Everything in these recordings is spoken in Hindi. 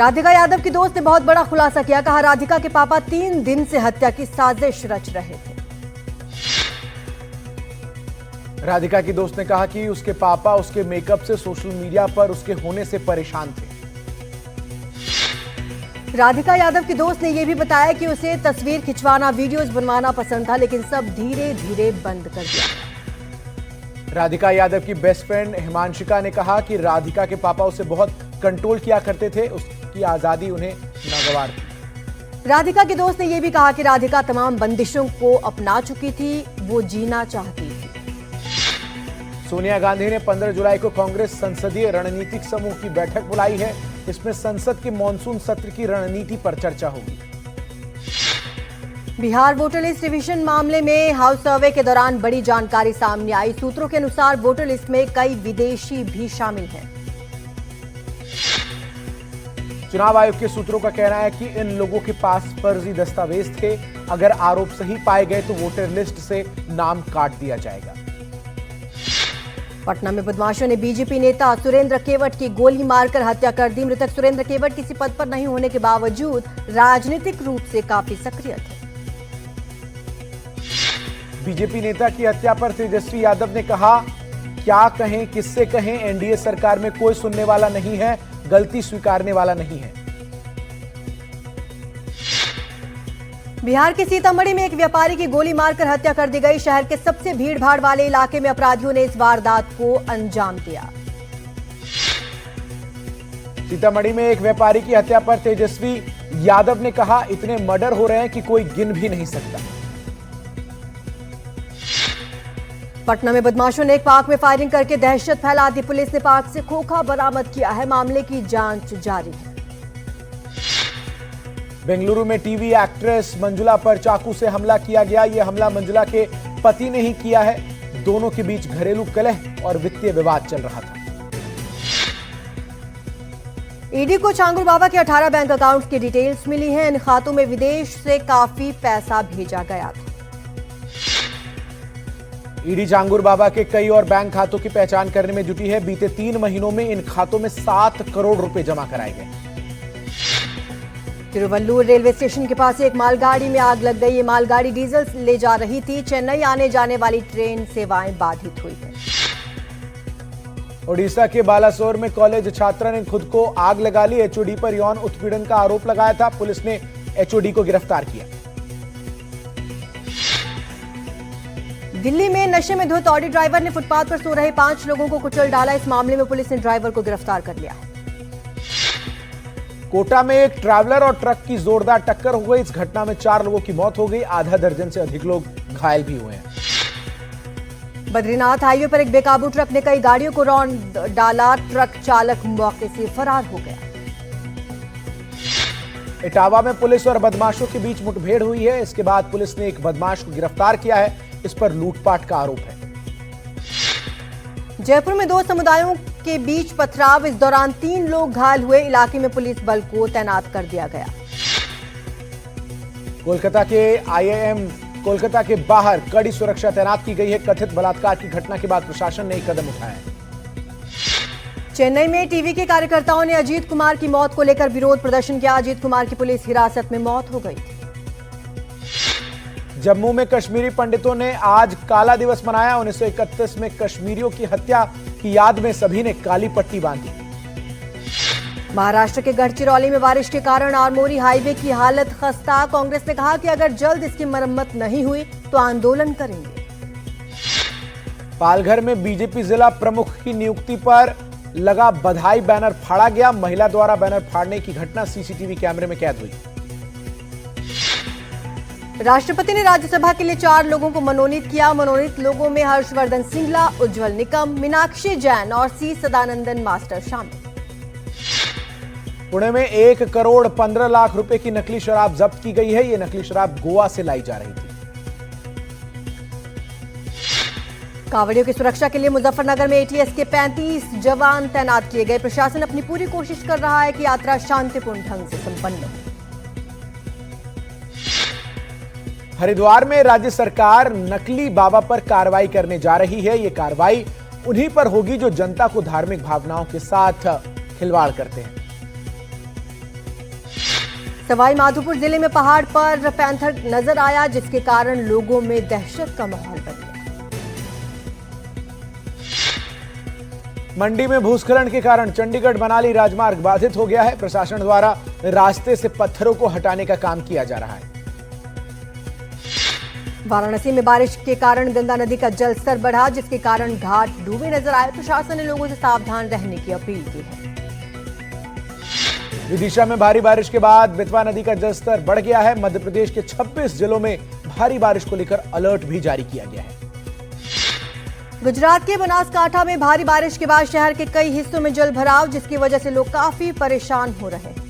राधिका यादव की दोस्त ने बहुत बड़ा खुलासा किया। कहा, राधिका के पापा 3 दिन से हत्या की साजिश रच रहे थे। राधिका की दोस्त ने कहा कि उसके पापा उसके मेकअप से, सोशल मीडिया पर उसके होने से परेशान थे। राधिका यादव की दोस्त ने यह भी बताया कि उसे तस्वीर खिंचवाना, वीडियोस बनवाना पसंद था, लेकिन सब धीरे धीरे बंद कर दिया। राधिका यादव की बेस्ट फ्रेंड हिमांशिका ने कहा कि राधिका के पापा उसे बहुत कंट्रोल किया करते थे, उसकी आजादी उन्हें नागवार थी। राधिका के दोस्त ने यह भी कहा कि राधिका तमाम बंदिशों को अपना चुकी थी, वो जीना चाहती थी। सोनिया गांधी ने 15 जुलाई को कांग्रेस संसदीय रणनीतिक समूह की बैठक बुलाई है। इसमें संसद के मॉनसून सत्र की रणनीति पर चर्चा होगी। बिहार वोटर लिस्ट रिवीजन मामले में हाउस सर्वे के दौरान बड़ी जानकारी सामने आई। सूत्रों के अनुसार वोटर लिस्ट में कई विदेशी भी शामिल हैं। चुनाव आयोग के सूत्रों का कहना है कि इन लोगों के पास फर्जी दस्तावेज थे। अगर आरोप सही पाए गए तो वोटर लिस्ट से नाम काट दिया जाएगा। पटना में बदमाशों ने बीजेपी नेता सुरेंद्र केवट की गोली मारकर हत्या कर दी। मृतक सुरेंद्र केवट किसी पद पर नहीं होने के बावजूद राजनीतिक रूप से काफी सक्रिय थे। बीजेपी नेता की हत्या पर तेजस्वी यादव ने कहा, क्या कहें, किससे कहें, एनडीए सरकार में कोई सुनने वाला नहीं है, गलती स्वीकारने वाला नहीं है। बिहार के सीतामढ़ी में एक व्यापारी की गोली मारकर हत्या कर दी गई। शहर के सबसे भीड़भाड़ वाले इलाके में अपराधियों ने इस वारदात को अंजाम दिया। सीतामढ़ी में एक व्यापारी की हत्या पर तेजस्वी यादव ने कहा, इतने मर्डर हो रहे हैं कि कोई गिन भी नहीं सकता। पटना में बदमाशों ने एक पार्क में फायरिंग करके दहशत फैला दी। पुलिस ने पार्क से खोखा बरामद किया है। मामले की जांच जारी है। बेंगलुरु में टीवी एक्ट्रेस मंजुला पर चाकू से हमला किया गया। यह हमला मंजुला के पति ने ही किया है। दोनों के बीच घरेलू कलह और वित्तीय विवाद चल रहा था। ईडी को चांगुर बाबा के 18 बैंक अकाउंट्स की डिटेल्स मिली हैं। इन खातों में विदेश से काफी पैसा भेजा गया था। ईडी चांगुर बाबा के कई और बैंक खातों की पहचान करने में जुटी है। बीते 3 महीनों में इन खातों में 7 करोड़ रुपए जमा कराए गए। तिरुवल्लुर रेलवे स्टेशन के पास एक मालगाड़ी में आग लग गई। ये मालगाड़ी डीजल ले जा रही थी। चेन्नई आने जाने वाली ट्रेन सेवाएं बाधित हुई है। ओडिशा के बालासोर में कॉलेज छात्रा ने खुद को आग लगा ली। एचओडी पर यौन उत्पीड़न का आरोप लगाया था। पुलिस ने एचओडी को गिरफ्तार किया। दिल्ली में नशे में धुत ऑडी ड्राइवर ने फुटपाथ पर सो रहे 5 लोगों को कुचल डाला। इस मामले में पुलिस ने ड्राइवर को गिरफ्तार कर लिया। कोटा में एक ट्रैवलर और ट्रक की जोरदार टक्कर हो गई। इस घटना में 4 लोगों की मौत हो गई। आधा दर्जन से अधिक लोग घायल भी हुए हैं। बद्रीनाथ हाईवे पर एक बेकाबू ट्रक ने कई गाड़ियों को रौंद डाला। ट्रक चालक मौके से फरार हो गया। इटावा में पुलिस और बदमाशों के बीच मुठभेड़ हुई है। इसके बाद पुलिस ने एक बदमाश को गिरफ्तार किया है। इस पर लूटपाट का आरोप है। जयपुर में 2 समुदायों के बीच पथराव। इस दौरान 3 लोग घायल हुए। इलाके में पुलिस बल को तैनात कर दिया गया। कोलकाता के आईआईएम कोलकाता के बाहर कड़ी सुरक्षा तैनात की गई है। कथित बलात्कार की घटना के बाद प्रशासन ने एक कदम उठाया है। चेन्नई में टीवी के कार्यकर्ताओं ने अजीत कुमार की मौत को लेकर विरोध प्रदर्शन किया। अजीत कुमार की पुलिस हिरासत में मौत हो गई थी। जम्मू में कश्मीरी पंडितों ने आज काला दिवस मनाया। 1931 में कश्मीरियों की हत्या की याद में सभी ने काली पट्टी बांधी। महाराष्ट्र के गढ़चिरौली में बारिश के कारण आरमोरी हाईवे की हालत खस्ता। कांग्रेस ने कहा कि अगर जल्द इसकी मरम्मत नहीं हुई तो आंदोलन करेंगे। पालघर में बीजेपी जिला प्रमुख की नियुक्ति पर लगा बधाई बैनर फाड़ा गया। महिला द्वारा बैनर फाड़ने की घटना सीसीटीवी कैमरे में कैद हुई। राष्ट्रपति ने राज्यसभा के लिए 4 लोगों को मनोनीत किया। मनोनीत लोगों में हर्षवर्धन सिंगला, उज्जवल निकम, मीनाक्षी जैन और सी सदानंदन मास्टर शामिल। पुणे में 1 करोड़ 15 लाख रुपए की नकली शराब जब्त की गई है। यह नकली शराब गोवा से लाई जा रही थी। कांवड़ियों की सुरक्षा के लिए मुजफ्फरनगर में एटीएस के 35 जवान तैनात किए गए। प्रशासन अपनी पूरी कोशिश कर रहा है कि यात्रा शांतिपूर्ण ढंग से संपन्न हो। हरिद्वार में राज्य सरकार नकली बाबा पर कार्रवाई करने जा रही है। ये कार्रवाई उन्हीं पर होगी जो जनता को धार्मिक भावनाओं के साथ खिलवाड़ करते हैं। सवाई माधोपुर जिले में पहाड़ पर पैंथर नजर आया, जिसके कारण लोगों में दहशत का माहौल बन गया। मंडी में भूस्खलन के कारण चंडीगढ़ मनाली राजमार्ग बाधित हो गया है। प्रशासन द्वारा रास्ते से पत्थरों को हटाने का काम किया जा रहा है। वाराणसी में बारिश के कारण गंगा नदी का जलस्तर बढ़ा, जिसके कारण घाट डूबे नजर आए। प्रशासन ने लोगों से सावधान रहने की अपील की है। विदिशा में भारी बारिश के बाद बेतवा नदी का जलस्तर बढ़ गया है। मध्य प्रदेश के 26 जिलों में भारी बारिश को लेकर अलर्ट भी जारी किया गया है। गुजरात के बनासकांठा में भारी बारिश के बाद शहर के कई हिस्सों में जल भराव, जिसकी वजह से लोग काफी परेशान हो रहे हैं।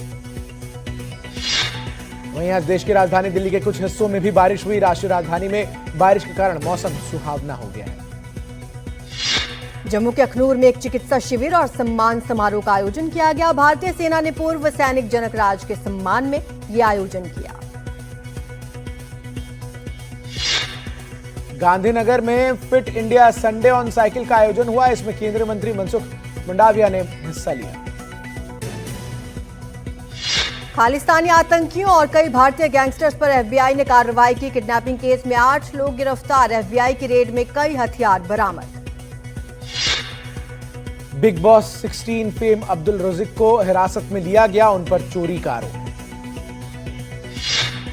वहीं आज देश की राजधानी दिल्ली के कुछ हिस्सों में भी बारिश हुई। राष्ट्रीय राजधानी में बारिश के कारण मौसम सुहावना हो गया है। जम्मू के अखनूर में एक चिकित्सा शिविर और सम्मान समारोह का आयोजन किया गया। भारतीय सेना ने पूर्व सैनिक जनक राज के सम्मान में यह आयोजन किया। गांधीनगर में fit India Sunday on cycle का आयोजन हुआ। इसमें केंद्रीय मंत्री मनसुख मंडाविया ने हिस्सा लिया। खालिस्तानी आतंकियों और कई भारतीय गैंगस्टर्स पर एफबीआई ने कार्रवाई की। किडनैपिंग केस में 8 लोग गिरफ्तार। एफबीआई की रेड में कई हथियार बरामद। बिग बॉस 16 फेम अब्दुल रज़ीक को हिरासत में लिया गया। उन पर चोरी का आरोप है।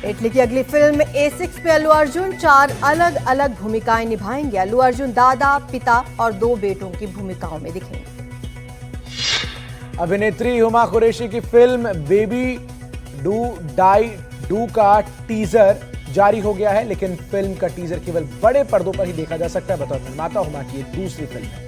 इटली की अगली फिल्म A6 में अल्लू अर्जुन 4 अलग अलग भूमिकाएं निभाएंगे। अल्लू अर्जुन दादा, पिता और 2 बेटों की भूमिकाओं में दिखेंगे। अभिनेत्री हुमा कुरैशी की film baby do die do का टीजर जारी हो गया है, लेकिन फिल्म का टीजर केवल बड़े पर्दों पर ही देखा जा सकता है। बतौर निर्माता हुमा की दूसरी फिल्म है।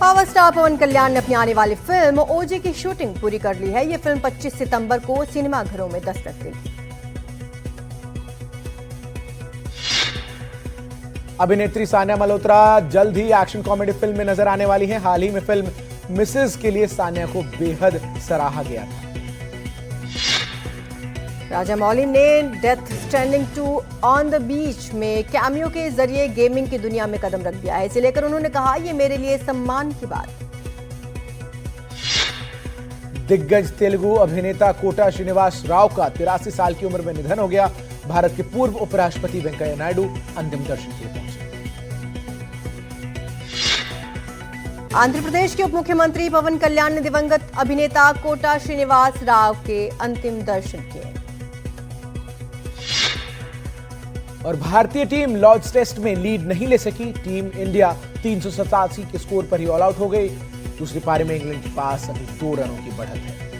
पावर स्टार पवन कल्याण ने अपनी आने वाली फिल्म ओजे की शूटिंग पूरी कर ली है। यह फिल्म 25 सितंबर को सिनेमाघरों में दस्तक देगी। अभिनेत्री सान्या मल्होत्रा जल्द ही एक्शन कॉमेडी फिल्म में नजर आने वाली हैं। हाल ही में फिल्म मिसेज के लिए सान्या को बेहद सराहा गया था। राजा मौली ने death stranding 2 on the beach में कैमियो के जरिए गेमिंग की दुनिया में कदम रख दिया है। इसे लेकर उन्होंने कहा, यह मेरे लिए सम्मान की बात है। दिग्गज तेलुगु अभिनेता कोटा श्रीनिवास राव का 83 साल की उम्र में निधन हो गया। भारत के पूर्व उपराष्ट्रपति वेंकैया नायडू अंतिम दर्शन के लिए पहुंचे। आंध्र प्रदेश के उप मुख्यमंत्री पवन कल्याण ने दिवंगत अभिनेता कोटा श्रीनिवास राव के अंतिम दर्शन किए। और भारतीय टीम लॉर्ड्स टेस्ट में लीड नहीं ले सकी। टीम इंडिया 387 के स्कोर पर ही ऑल आउट हो गई। दूसरी पारी में इंग्लैंड के पास अभी 2 रनों की बढ़त है।